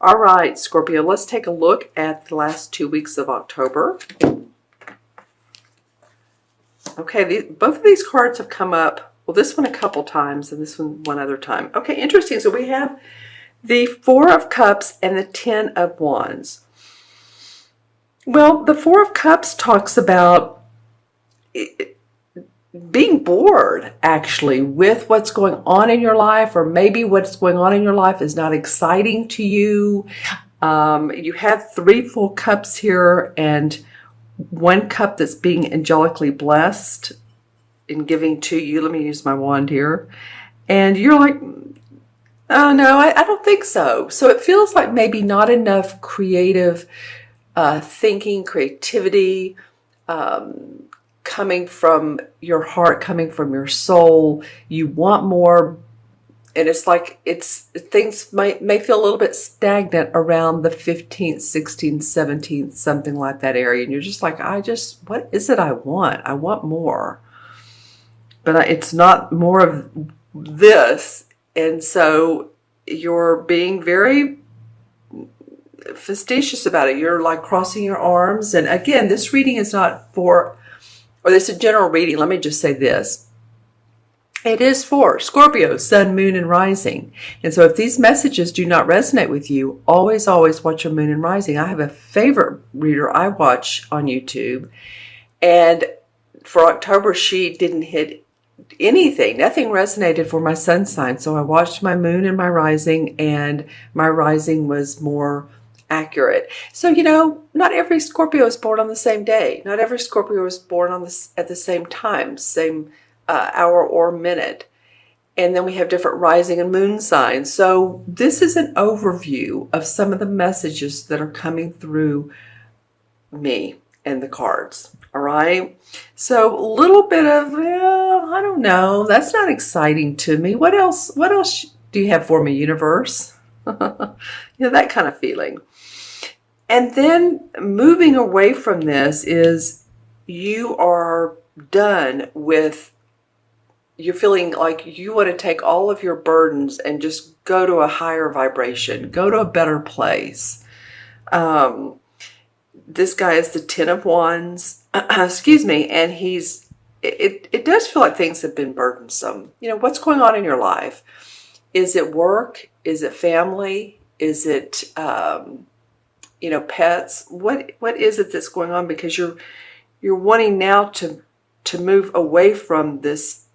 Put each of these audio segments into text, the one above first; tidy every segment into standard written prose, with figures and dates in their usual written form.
All right, Scorpio, let's take a look at the last 2 weeks of October. Okay, both of these cards have come up. Well, this one a couple times and this one other time. Okay, interesting. So we have the Four of Cups and the Ten of Wands. Well, the Four of Cups talks about being bored, actually, with what's going on in your life, or maybe what's going on in your life is not exciting to you. You have 3 full cups here and 1 cup that's being angelically blessed in giving to you. Let me use my wand here. And you're like, oh no, I don't think so. So it feels like maybe not enough creative thinking, creativity, coming from your heart, coming from your soul. You want more, and it's like things may feel a little bit stagnant around the 15th, 16th, 17th, something like that area, and you're just like, what is it I want? I want more, but it's not more of this, and so you're being very facetious about it. You're like crossing your arms, and again, this reading is not for, or this is a general reading. Let me just say this. It is for Scorpio, Sun, Moon, and Rising. And so if these messages do not resonate with you, always, always watch your Moon and Rising. I have a favorite reader I watch on YouTube. And for October, she didn't hit anything. Nothing resonated for my sun sign. So I watched my Moon and my Rising, and my Rising was more accurate. So, not every Scorpio is born on the same day. Not every Scorpio is born at the same time, same hour or minute. And then we have different rising and moon signs. So this is an overview of some of the messages that are coming through me and the cards. All right. So a little bit of, I don't know. That's not exciting to me. What else do you have for me, universe? That kind of feeling. And then moving away from this is you are done with, you're feeling like you want to take all of your burdens and just go to a higher vibration, go to a better place. This guy is the Ten of Wands, excuse me, and it does feel like things have been burdensome. What's going on in your life? Is it work? Is it family? Is it, pets? What is it that's going on? Because you're wanting now to move away from this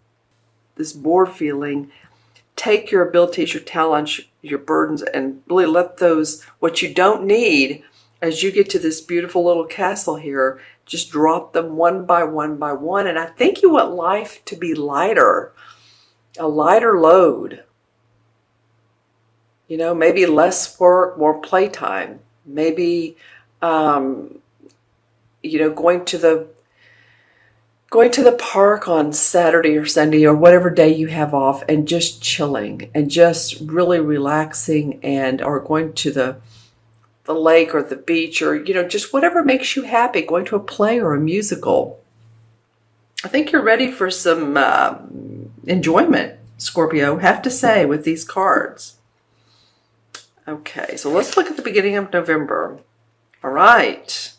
bored feeling, take your abilities, your talents, your burdens, and really let those, what you don't need, as you get to this beautiful little castle here, just drop them one by one by one. And I think you want life to be lighter, a lighter load. Maybe less work, more playtime. Maybe, going to the park on Saturday or Sunday or whatever day you have off, and just chilling and just really relaxing, or going to the lake or the beach, or just whatever makes you happy, going to a play or a musical. I think you're ready for some enjoyment, Scorpio, have to say, with these cards. Okay, so let's look at the beginning of November. All right.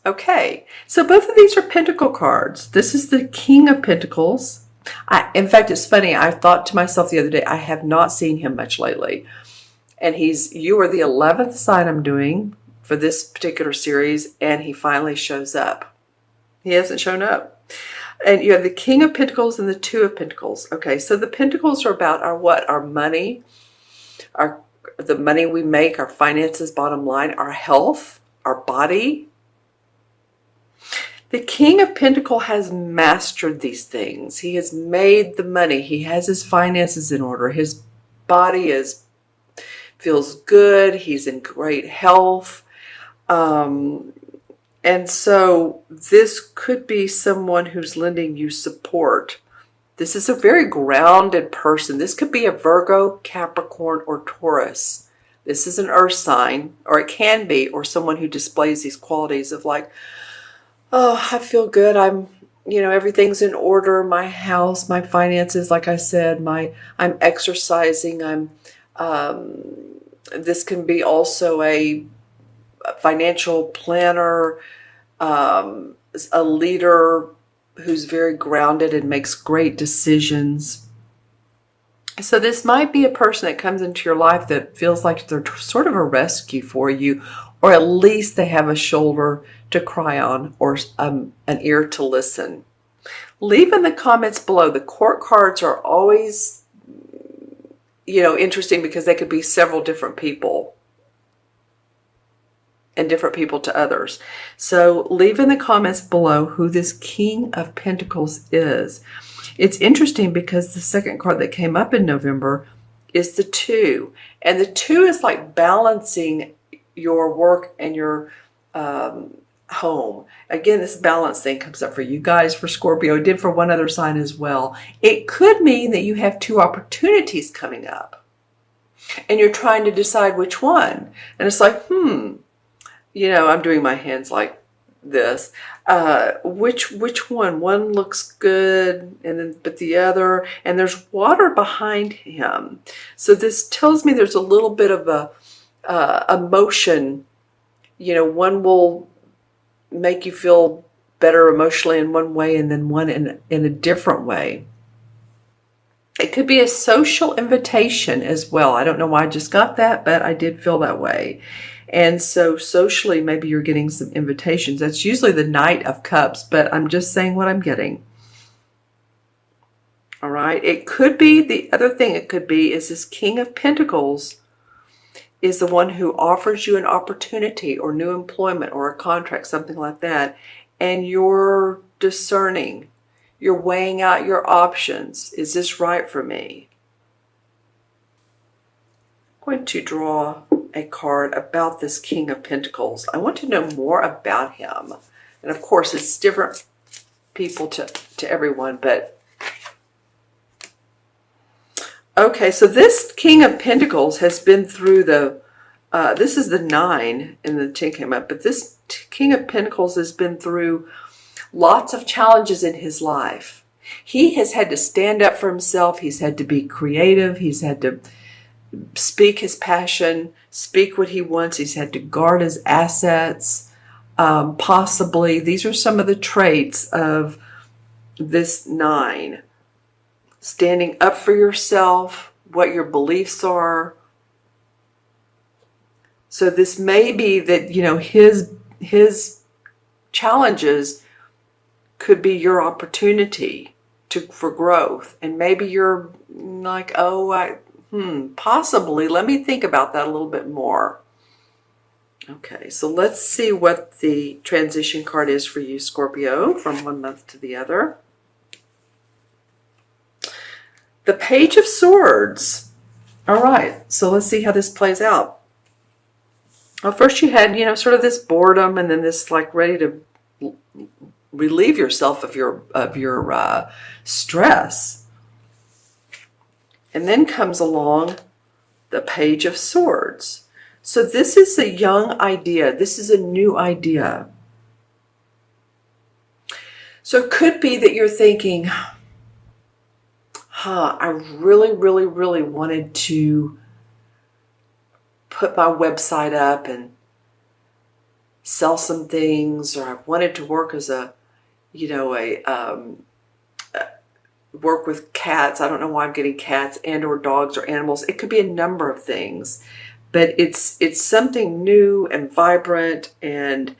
Okay, so both of these are Pentacle cards. This is the King of Pentacles. In fact, it's funny. I thought to myself the other day, I have not seen him much lately. And you are the 11th sign I'm doing for this particular series, and he finally shows up. He hasn't shown up. And you have the King of Pentacles and the Two of Pentacles. Okay, so the Pentacles are about our money, the money we make, our finances, bottom line, our health, our body. The King of Pentacles has mastered these things. He has made the money. He has his finances in order. His body feels good. He's in great health. And so this could be someone who's lending you support. This is a very grounded person. This could be a Virgo, Capricorn, or Taurus. This is an earth sign, or it can be, or someone who displays these qualities of like, oh, I feel good. Everything's in order. My house, my finances, like I said, I'm exercising. This can be also a financial planner, a leader who's very grounded and makes great decisions. So this might be a person that comes into your life that feels like they're sort of a rescue for you, or at least they have a shoulder to cry on, or an ear to listen. Leave in the comments below. The court cards are always, interesting because they could be several different people and different people to others. So leave in the comments below who this King of Pentacles is. It's interesting because the second card that came up in November is the 2. And the 2 is like balancing your work and your home. Again, this balance thing comes up for you guys, for Scorpio. It did for one other sign as well. It could mean that you have 2 opportunities coming up and you're trying to decide which one. And it's like, I'm doing my hands like this. Which one? One looks good, but the other, and there's water behind him. So this tells me there's a little bit of a emotion. One will make you feel better emotionally in one way, and then one in a different way. It could be a social invitation as well. I don't know why I just got that, but I did feel that way. And so socially, maybe you're getting some invitations. That's usually the Knight of Cups, but I'm just saying what I'm getting. All right. It could be, the other thing it could be is this King of Pentacles is the one who offers you an opportunity or new employment or a contract, something like that. And you're discerning. You're weighing out your options. Is this right for me? I'm going to draw a card about this King of Pentacles. I want to know more about him. And of course, it's different people to everyone, but okay, so this King of Pentacles has been through this is the 9 and the 10 came up, but this King of Pentacles has been through lots of challenges in his life. He has had to stand up for himself. He's had to be creative. He's had to speak his passion, speak what he wants. He's had to guard his assets. Possibly, these are some of the traits of this 9. Standing up for yourself, what your beliefs are. So this may be that, his challenges could be your opportunity for growth. And maybe you're like, possibly. Let me think about that a little bit more. Okay, so let's see what the transition card is for you, Scorpio, from one month to the other. The Page of Swords. All right, so let's see how this plays out. Well, first you had, sort of this boredom, and then this like ready to relieve yourself of your stress. And then comes along the Page of Swords. So this is a young idea. This is a new idea. So it could be that you're thinking, I really, really, really wanted to put my website up and sell some things, or I wanted to work as work with cats. I don't know why I'm getting cats and or dogs or animals. It could be a number of things, but it's something new and vibrant and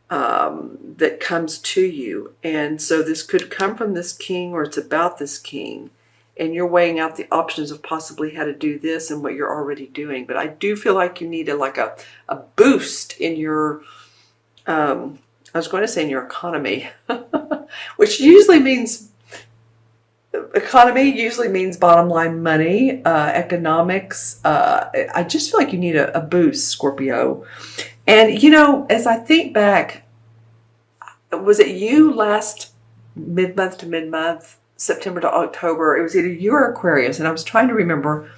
that comes to you. And so this could come from this king, or it's about this king, and you're weighing out the options of possibly how to do this and what you're already doing. But I do feel like you need a boost in your I was going to say in your economy, which usually means economy usually means bottom line money, economics. I just feel like you need a boost, Scorpio. And, as I think back, was it you last mid-month to mid-month, September to October? It was either you or Aquarius. And I was trying to remember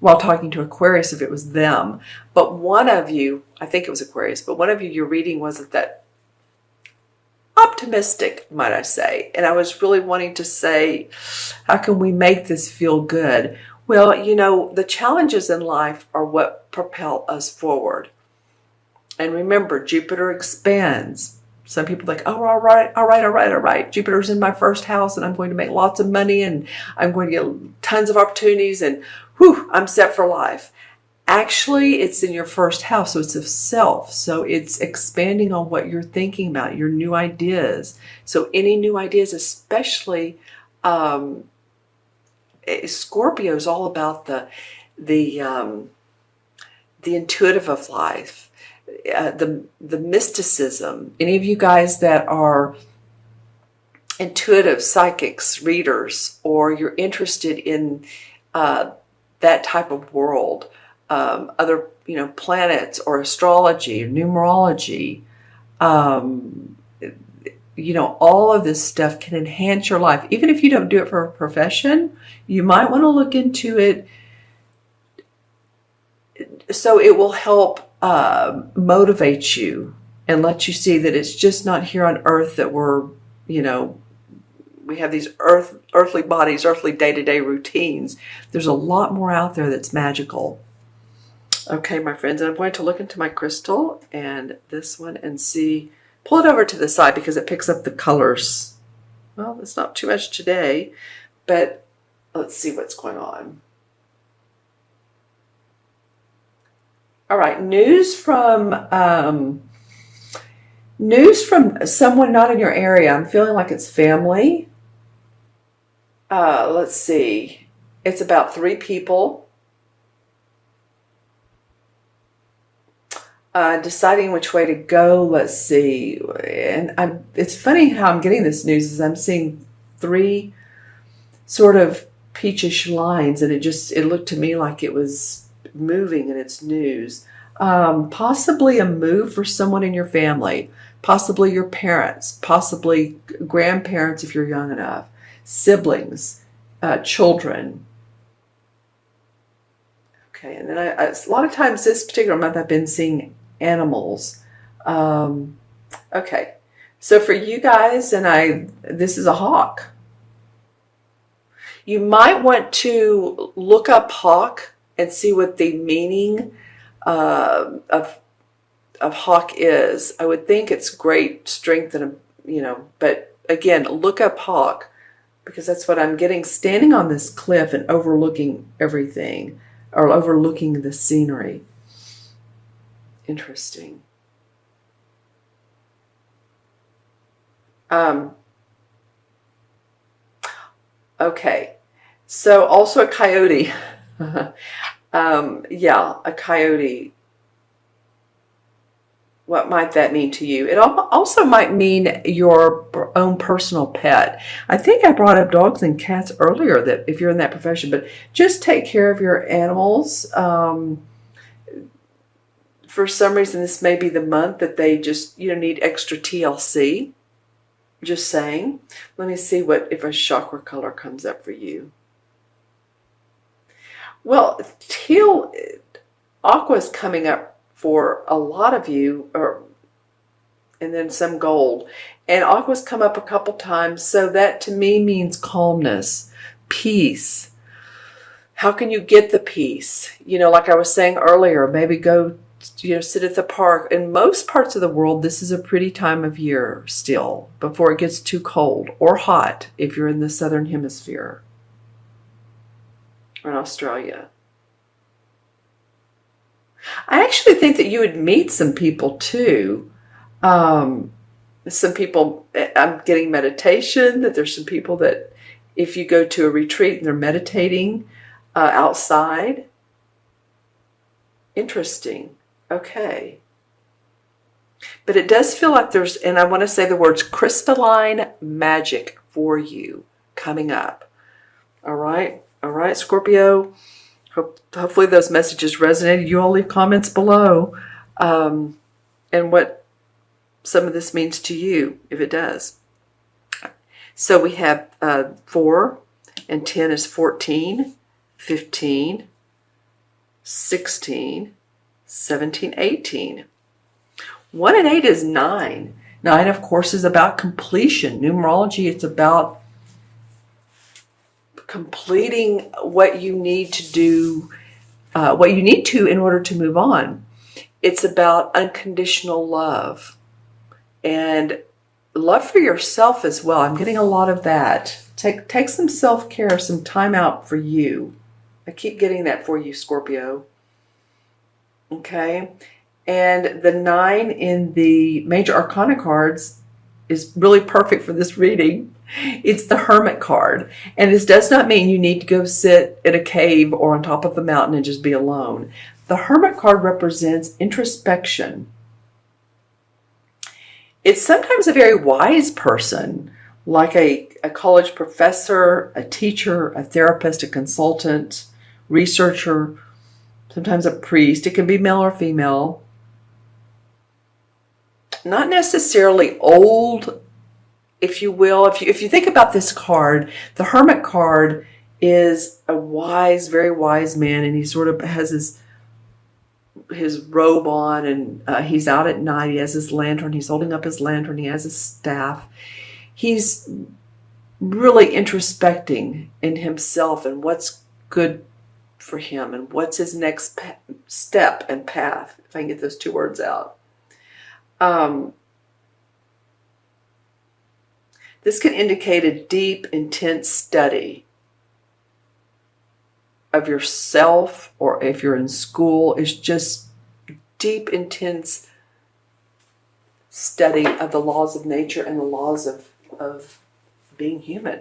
while talking to Aquarius if it was them. But one of you, I think it was Aquarius, but one of you, your reading wasn't that optimistic, might I say. And I was really wanting to say, how can we make this feel good? Well, you know, the challenges in life are what propel us forward. And remember, Jupiter expands. Some people think, oh, all right, all right, all right, all right. Jupiter's in my first house and I'm going to make lots of money and I'm going to get tons of opportunities and whew, I'm set for life. Actually, it's in your first house, so it's of self. So it's expanding on what you're thinking about, your new ideas. So any new ideas, especially Scorpio is all about the intuitive of life, the mysticism. Any of you guys that are intuitive psychics, readers, or you're interested in that type of world, other planets or astrology or numerology, all of this stuff can enhance your life. Even if you don't do it for a profession, you might want to look into it so it will help motivate you and let you see that it's just not here on earth that we have these earthly bodies, earthly day-to-day routines. There's a lot more out there that's magical. Okay, my friends, and I'm going to look into my crystal and this one and see, pull it over to the side because it picks up the colors. Well, it's not too much today, but let's see what's going on. All right, news from someone not in your area. I'm feeling like it's family. Let's see. It's about 3 people. Deciding which way to go. Let's see. And it's funny how I'm getting this news is I'm seeing 3 sort of peachish lines, and it looked to me like it was moving in its news. Possibly a move for someone in your family, possibly your parents, possibly grandparents if you're young enough, siblings, children. Okay, and then a lot of times this particular month I've been seeing animals. Okay, so for you guys, this is a hawk. You might want to look up hawk and see what the meaning of hawk is. I would think it's great strength and but again, look up hawk because that's what I'm getting, standing on this cliff and overlooking everything or overlooking the scenery. Interesting. Okay, so also a coyote. Yeah, a coyote. What might that mean to you? It also might mean your own personal pet. I think I brought up dogs and cats earlier, that if you're in that profession, but just take care of your animals. For some reason, this may be the month that they just need extra TLC. Just saying. Let me see if a chakra color comes up for you. Well, teal, aqua is coming up for a lot of you, and then some gold. And aqua's come up a couple times, so that to me means calmness, peace. How can you get the peace? Like I was saying earlier, maybe go sit at the park. In most parts of the world, this is a pretty time of year still, before it gets too cold or hot if you're in the southern hemisphere or in Australia. I actually think that you would meet some people too. Some people, I'm getting meditation, that there's some people that if you go to a retreat and they're meditating outside. Interesting. Okay. But it does feel like there's, and I want to say the words crystalline magic for you coming up. All right. All right, Scorpio. Hopefully those messages resonated. You all leave comments below and what some of this means to you, if it does. So we have 4 and 10 is 14, 15, 16, 17, 18. 1 and 8 is 9. 9, of course, is about completion. Numerology, it's about completing what you need to do, what you need to in order to move on. It's about unconditional love and love for yourself as well. I'm getting a lot of that. Take some self-care, some time out for you. I keep getting that for you, Scorpio. Okay. And the 9 in the major arcana cards is really perfect for this reading. It's the Hermit card. And this does not mean you need to go sit in a cave or on top of a mountain and just be alone. The Hermit card represents introspection. It's sometimes a very wise person, like a college professor, a teacher, a therapist, a consultant, researcher, sometimes a priest. It can be male or female. Not necessarily old, if you will. If you think about this card, the Hermit card is a wise, very wise man, and he sort of has his robe on, and he's out at night. He has his lantern. He's holding up his lantern. He has his staff. He's really introspecting in himself and what's good for him and what's his next step and path, if I can get those 2 words out. This can indicate a deep, intense study of yourself, or if you're in school, it's just deep, intense study of the laws of nature and the laws of being human.